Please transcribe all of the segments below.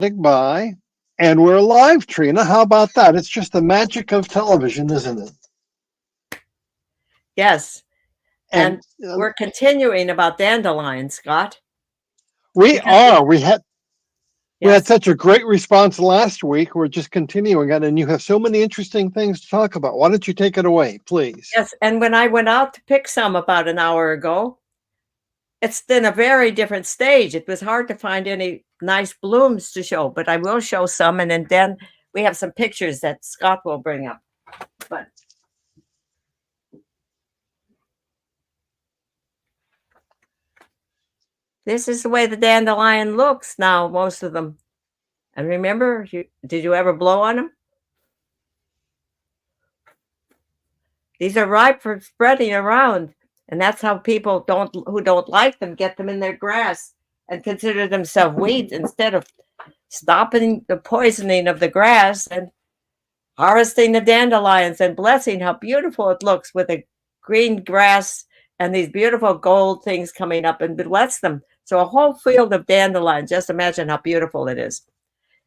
By, and we're live, Trina. How about that? It's just the magic of television, isn't it? Yes. And And we're continuing about dandelions, Scott. we Because are. We had yes, such a great response last week. We're just continuing it, and you have so many interesting things to talk about. Why don't you take it away, please? yes. And when I went out to pick some about an hour ago, it's in a very different stage. It was hard to find any nice blooms to show, but I will show some, and then we have some pictures that Scott will bring up. But this is the way the dandelion looks now, most of them. And remember, did you ever blow on them? These are ripe for spreading around. And that's how people who don't like them get them in their grass and consider themselves weeds instead of stopping the poisoning of the grass and harvesting the dandelions and blessing how beautiful it looks with a green grass and these beautiful gold things coming up and bless them. So a whole field of dandelions, just imagine how beautiful it is.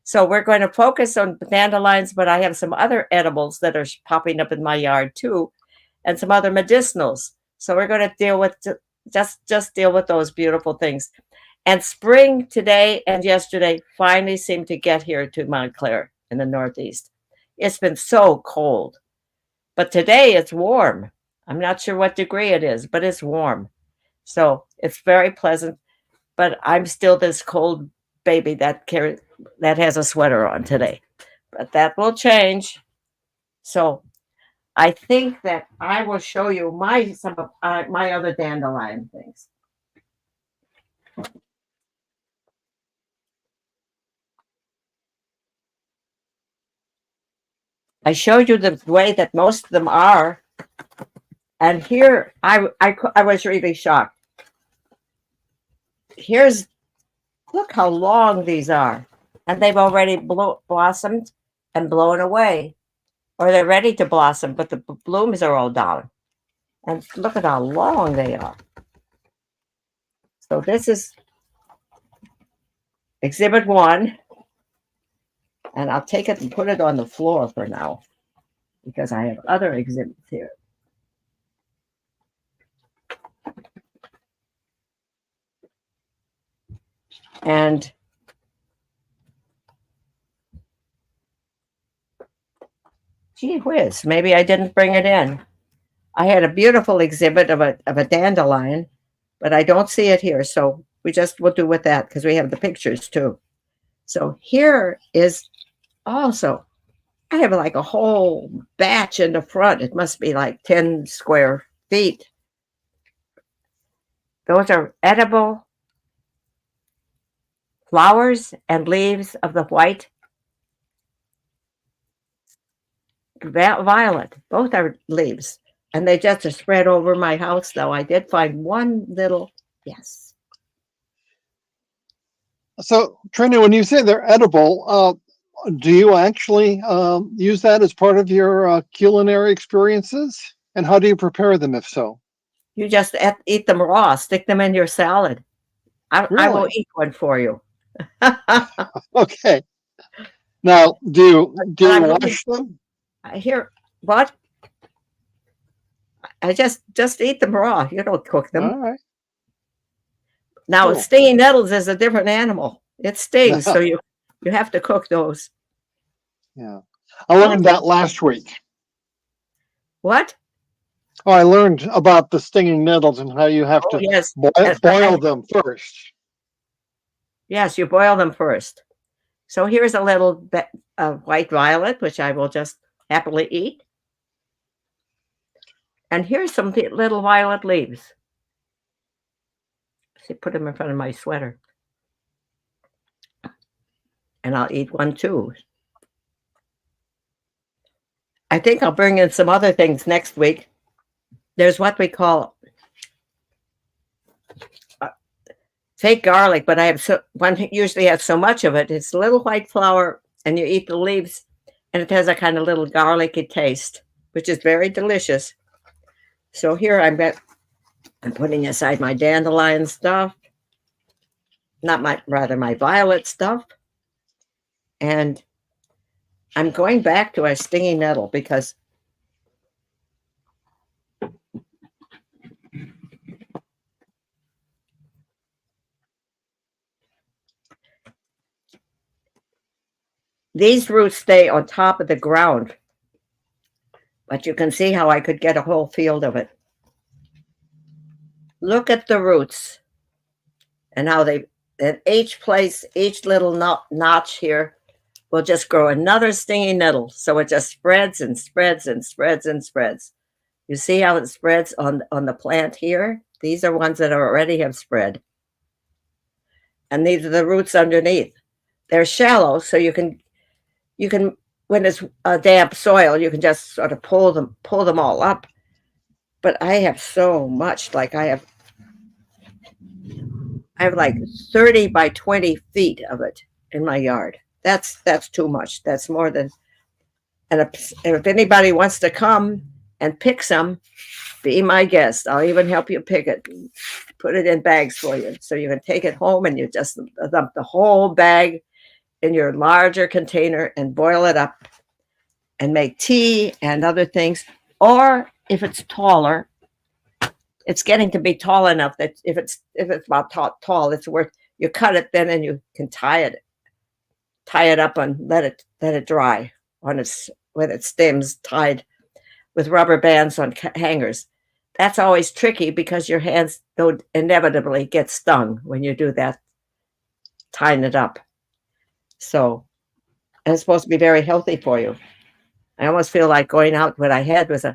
So we're going to focus on dandelions, but I have some other edibles that are popping up in my yard too, and some other medicinals. So we're going to deal with just deal with those beautiful things. And spring today and yesterday finally seemed to get here to Montclair in the Northeast. It's been so cold, but today it's warm. I'm not sure what degree it is, but it's warm. So it's very pleasant. But I'm still this cold baby that has a sweater on today. But that will change. So I think that I will show you some of my other dandelion things. I showed you the way that most of them are, and here I was really shocked. Look how long these are, and they've already blossomed and blown away, or they're ready to blossom, but the blooms are all down. And look at how long they are. So this is exhibit 1. And I'll take it and put it on the floor for now because I have other exhibits here. And gee whiz, maybe I didn't bring it in. I had a beautiful exhibit of a dandelion, but I don't see it here. So we'll do with that because we have the pictures too. So here is also, I have like a whole batch in the front. It must be like 10 square feet. Those are edible flowers and leaves of the white violet. Both are leaves. And they just are spread over my house, though. I did find one little, yes. So, Trina, when you say they're edible, do you actually use that as part of your culinary experiences? And how do you prepare them, if so? You just eat them raw, stick them in your salad. I will eat one for you. Okay. Now, do you wash them? Here, what? I just eat them raw. You don't cook them. All right. Now, cool. Stinging nettles is a different animal. It stings, so you have to cook those. Yeah, I learned that last week. What? Oh, I learned about the stinging nettles and how you have to boil them first. Yes, you boil them first. So here's a little bit of white violet, which I will just happily eat. And here's some little violet leaves. See, put them in front of my sweater. And I'll eat one too. I think I'll bring in some other things next week. There's what we call fake garlic, but one usually has so much of it. It's a little white flour, and you eat the leaves, and it has a kind of little garlicky taste, which is very delicious. So here I'm putting aside my dandelion stuff, my violet stuff. And I'm going back to our stinging nettle because these roots stay on top of the ground. But you can see how I could get a whole field of it. Look at the roots and how they, at each place, each little notch here will just grow another stinging nettle. So it just spreads and spreads and spreads and spreads. You see how it spreads on the plant here? These are ones that already have spread. And these are the roots underneath. They're shallow, so you can, when it's a damp soil, you can just sort of pull them all up. But I have so much, like I have like 30 by 20 feet of it in my yard. That's too much. That's more than, and if anybody wants to come and pick some, be my guest. I'll even help you pick it, put it in bags for you. So you can take it home and you just dump the whole bag in your larger container and boil it up and make tea and other things. Or if it's taller, it's getting to be tall enough that if it's about tall, it's worth, you cut it then and you can tie it up and let it dry on its, with its stems tied with rubber bands on hangers. That's always tricky because your hands don't inevitably get stung when you do that, tying it up. So, and it's supposed to be very healthy for you. I almost feel like going out. What I had was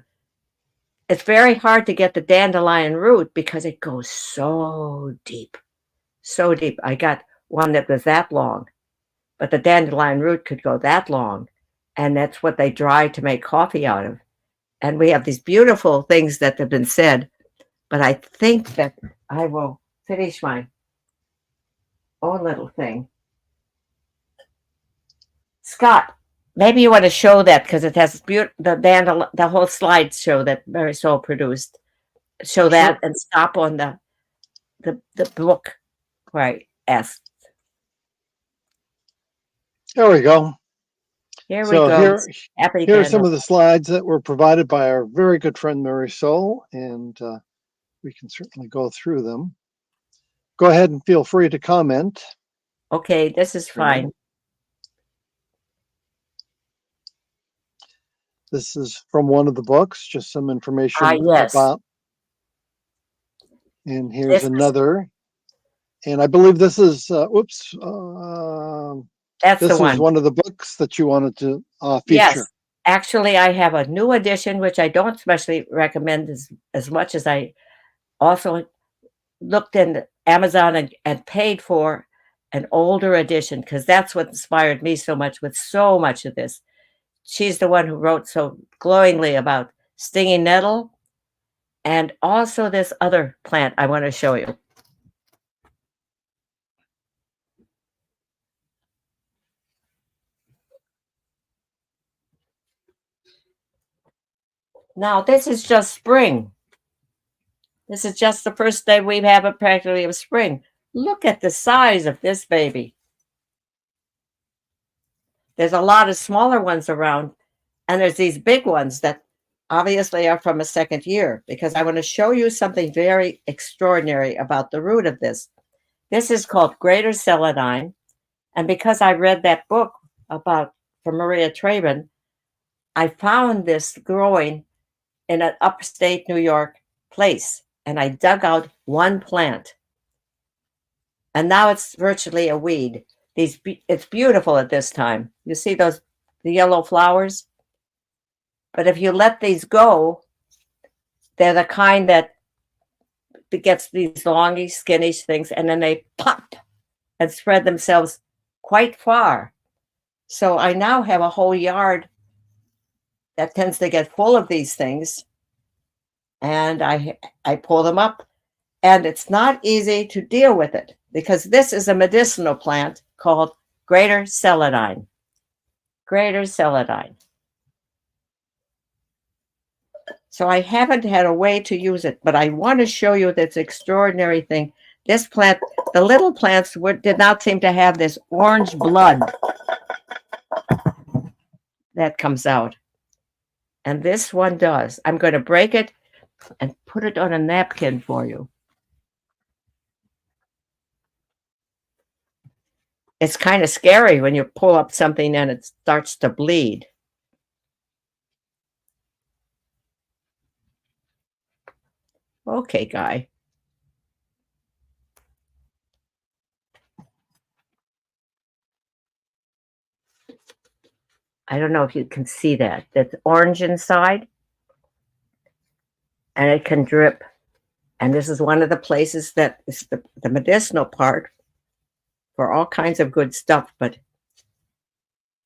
it's very hard to get the dandelion root because it goes so deep, so deep. I got one that was that long, but the dandelion root could go that long. And that's what they dry to make coffee out of. And we have these beautiful things that have been said, but I think that I will finish my own little thing. Scott, maybe you want to show that because it has the whole slideshow that Marisol produced. Show that sure. And stop on the book where I asked. There we go. Here we go. Here are some of the slides that were provided by our very good friend Marisol, and we can certainly go through them. Go ahead and feel free to comment. Okay, this is fine. This is from one of the books, just some information yes. about. And here's another. And I believe this is, that's the one. This is one of the books that you wanted to feature. Yes, actually, I have a new edition, which I don't especially recommend as much as I also looked in Amazon and paid for an older edition because that's what inspired me so much with so much of this. She's the one who wrote so glowingly about stinging nettle and also this other plant I want to show you. Now, this is just spring. This is just the first day we have it practically of spring. Look at the size of this baby. There's a lot of smaller ones around, and there's these big ones that obviously are from a second year, because I want to show you something very extraordinary about the root of this. This is called greater celandine, and because I read that book from Maria Traben, I found this growing in an upstate New York place, and I dug out one plant, and now it's virtually a weed. It's beautiful at this time. You see the yellow flowers? But if you let these go, they're the kind that gets these longish, skinny things, and then they pop and spread themselves quite far. So I now have a whole yard that tends to get full of these things, and I pull them up, and it's not easy to deal with it because this is a medicinal plant called greater celandine. Greater celandine. So I haven't had a way to use it, but I want to show you this extraordinary thing. This plant, the little plants did not seem to have this orange blood that comes out. And this one does. I'm going to break it and put it on a napkin for you. It's kind of scary when you pull up something and it starts to bleed. Okay, Guy. I don't know if you can see that. That's orange inside, and it can drip. And this is one of the places that is the medicinal part for all kinds of good stuff, but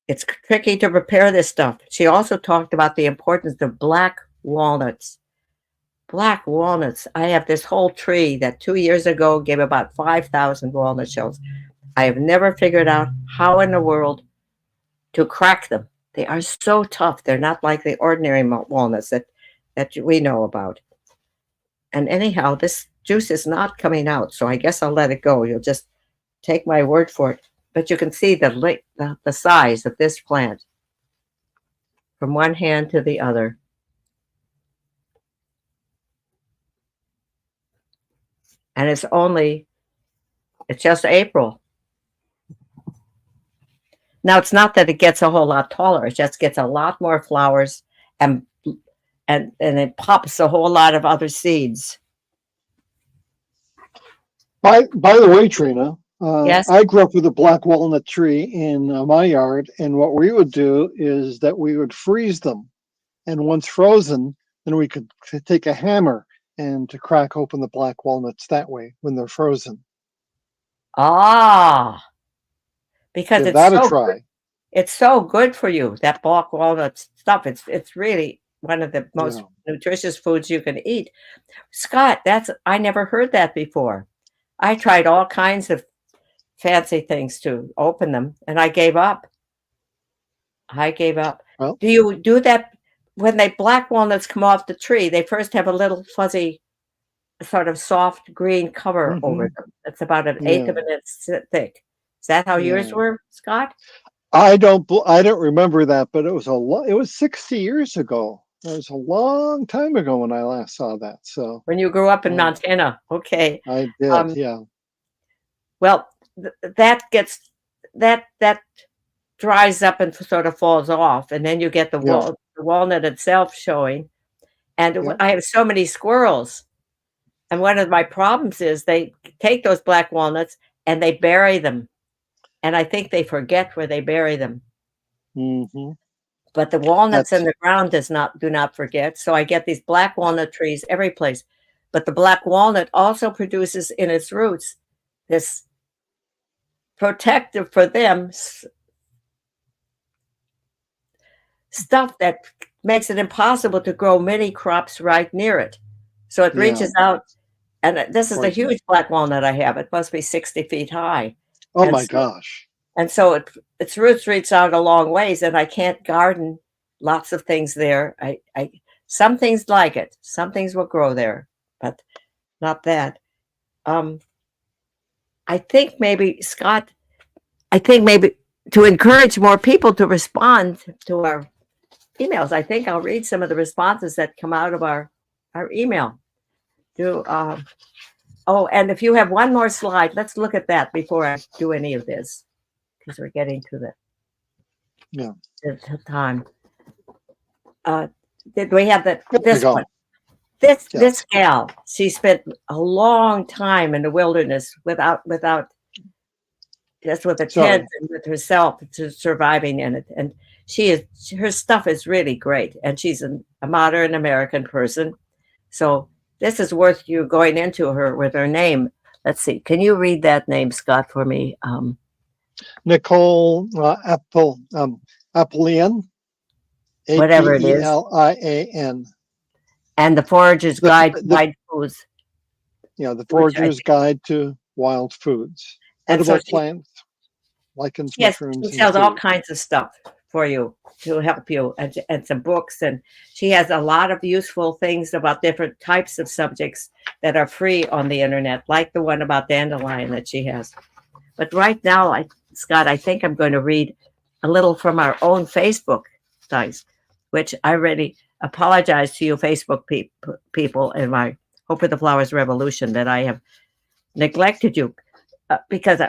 it's tricky to prepare this stuff. She also talked about the importance of black walnuts. Black walnuts. I have this whole tree that 2 years ago gave about 5,000 walnut shells. I have never figured out how in the world to crack them. They are so tough. They're not like the ordinary walnuts that we know about. And anyhow, this juice is not coming out, so I guess I'll let it go. You'll just take my word for it. But you can see the size of this plant from one hand to the other. And it's just April. Now, it's not that it gets a whole lot taller. It just gets a lot more flowers, and it pops a whole lot of other seeds. By the way, Trina, Yes? I grew up with a black walnut tree in my yard, and what we would do is that we would freeze them, and once frozen, then we could take a hammer and to crack open the black walnuts that way when they're frozen. Ah, because Give that a try. It's so good for you, that black walnut stuff. It's really one of the most nutritious foods you can eat. Scott, I never heard that before. I tried all kinds of fancy things to open them, and I gave up. Well, do you do that when black walnuts come off the tree? They first have a little fuzzy, sort of soft green cover over them. It's about an eighth of an inch thick. Is that how yours were, Scott? I don't remember that, but it was 60 years ago. It was a long time ago when I last saw that. So when you grew up in Montana, okay. I did, yeah. Well, that dries up and sort of falls off, and then you get the walnut itself showing. And I have so many squirrels, and one of my problems is they take those black walnuts and they bury them, and I think they forget where they bury them. Mm-hmm. But the walnuts in the ground do not forget. So I get these black walnut trees every place. But the black walnut also produces in its roots this protective for them stuff that makes it impossible to grow many crops right near it. So it reaches out, and this is a huge black walnut I have. It must be 60 feet high. Oh my gosh. And so its roots reach out a long ways, and I can't garden lots of things there. Some things like it. Some things will grow there, but not that. I think maybe, Scott, to encourage more people to respond to our emails, I think I'll read some of the responses that come out of our email. And if you have one more slide, let's look at that before I do any of this, because we're getting to the time. Did we have this one? This gal, she spent a long time in the wilderness without just with a tent and with herself, surviving in it. And her stuff is really great. And she's a modern American person. So this is worth you going into her with her name. Let's see. Can you read that name, Scott, for me? Nicole Apelian. Whatever it is. Apelian. And the Forager's Guide to Wild Foods. Yeah, the Forager's Guide to Wild Foods. Edible plants, lichens, mushrooms. She sells all kinds of stuff for you to help you, and some books. And she has a lot of useful things about different types of subjects that are free on the internet, like the one about dandelion that she has. But right now, Scott, I think I'm going to read a little from our own Facebook size, which I really apologize to you Facebook people in my Hope for the Flowers Revolution that I have neglected you because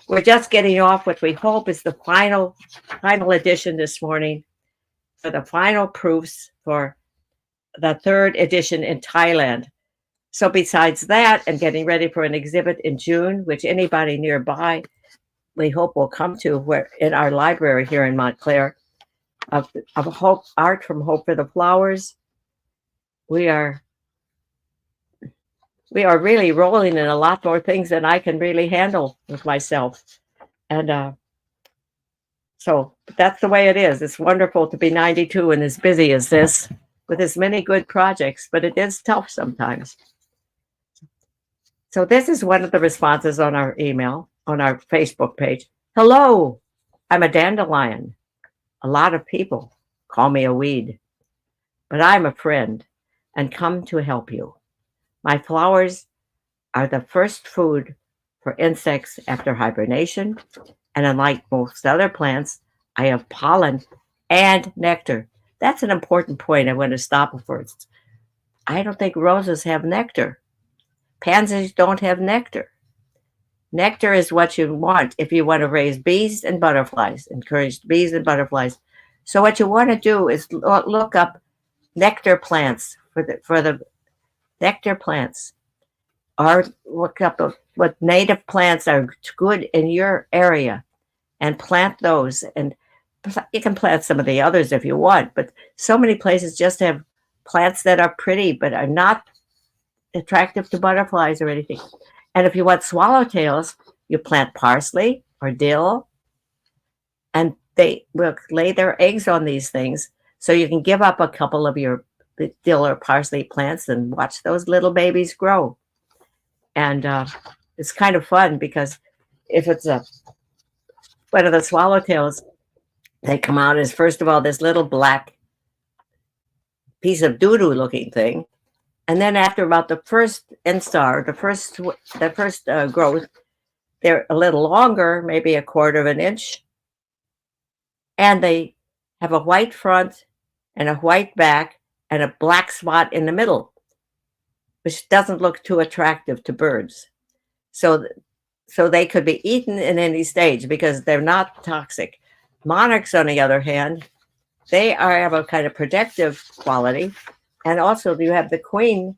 we're just getting off what we hope is the final edition this morning for the final proofs for the third edition in Thailand. So besides that, and getting ready for an exhibit in June, which anybody nearby we hope will come to where in our library here in Montclair of hope, art from Hope for the Flowers. We are really rolling in a lot more things than I can really handle with myself. And so that's the way it is. It's wonderful to be 92 and as busy as this with as many good projects, but it is tough sometimes. So this is one of the responses on our email, on our Facebook page. Hello, I'm a dandelion. A lot of people call me a weed, but I'm a friend and come to help you. My flowers are the first food for insects after hibernation, and unlike most other plants, I have pollen and nectar. That's an important point I want to stop first. I don't think roses have nectar. Pansies don't have nectar. Nectar is what you want if you want to raise bees and butterflies, encourage bees and butterflies. So what you want to do is look up nectar plants for the nectar plants, or look up what native plants are good in your area and plant those. And you can plant some of the others if you want, but so many places just have plants that are pretty but are not attractive to butterflies or anything. And if you want swallowtails, you plant parsley or dill, and they will lay their eggs on these things. So you can give up a couple of your dill or parsley plants and watch those little babies grow. And it's kind of fun because if it's one of the swallowtails, they come out as, first of all, this little black piece of doo-doo looking thing. And then after about the first instar, the first growth, they're a little longer, maybe a quarter of an inch. And they have a white front and a white back and a black spot in the middle, which doesn't look too attractive to birds. So they could be eaten in any stage because they're not toxic. Monarchs, on the other hand, they have a kind of protective quality. And also you have the queen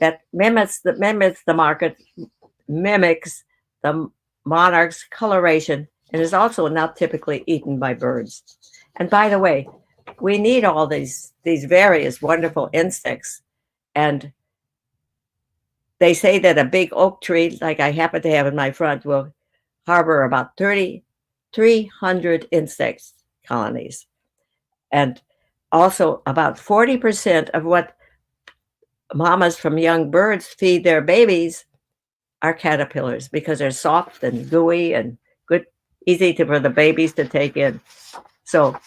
that mimics the monarch's coloration and is also not typically eaten by birds. And by the way, we need all these various wonderful insects. And they say that a big oak tree, like I happen to have in my front, will harbor about 300 insect colonies. And also about 40% of what mamas from young birds feed their babies are caterpillars because they're soft and gooey and good, easy for the babies to take in. So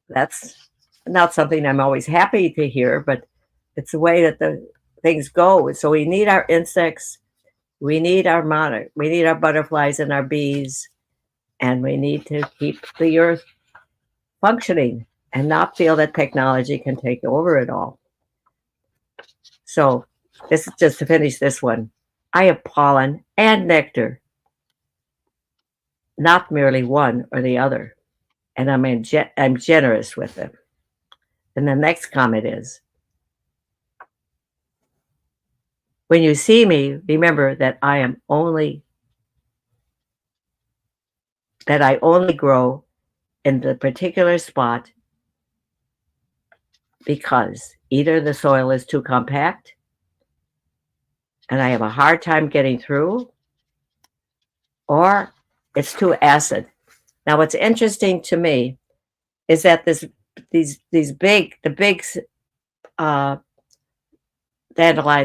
that's not something I'm always happy to hear, but it's the way that the things go. So we need our insects, we need our monarch, we need our butterflies and our bees, and we need to keep the earth functioning and not feel that technology can take over it all. So this is just to finish this one. I have pollen and nectar, not merely one or the other. And I'm generous with them. And the next comment is, when you see me, remember that I only grow in the particular spot because either the soil is too compact and I have a hard time getting through, or it's too acid. Now, what's interesting to me is that these big dandelions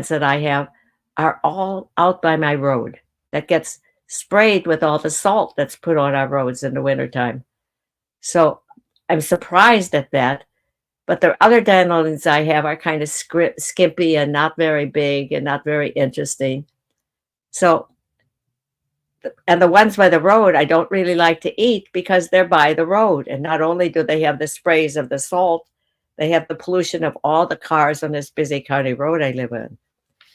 that I have are all out by my road. That gets sprayed with all the salt that's put on our roads in the wintertime. So I'm surprised at that. But the other dandelions I have are kind of skimpy and not very big and not very interesting. So And the ones by the road, I don't really like to eat because they're by the road. And not only do they have the sprays of the salt, they have the pollution of all the cars on this busy county road I live in.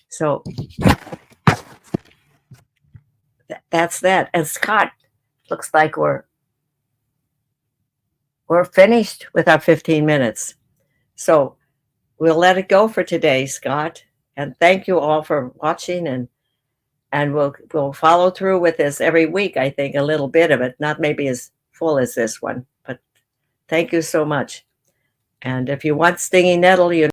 So that's that. And Scott, looks like we're finished with our 15 minutes. So we'll let it go for today, Scott. And thank you all for watching, and we'll follow through with this every week, I think, a little bit of it, not maybe as full as this one, but thank you so much. And if you want stinging nettle, you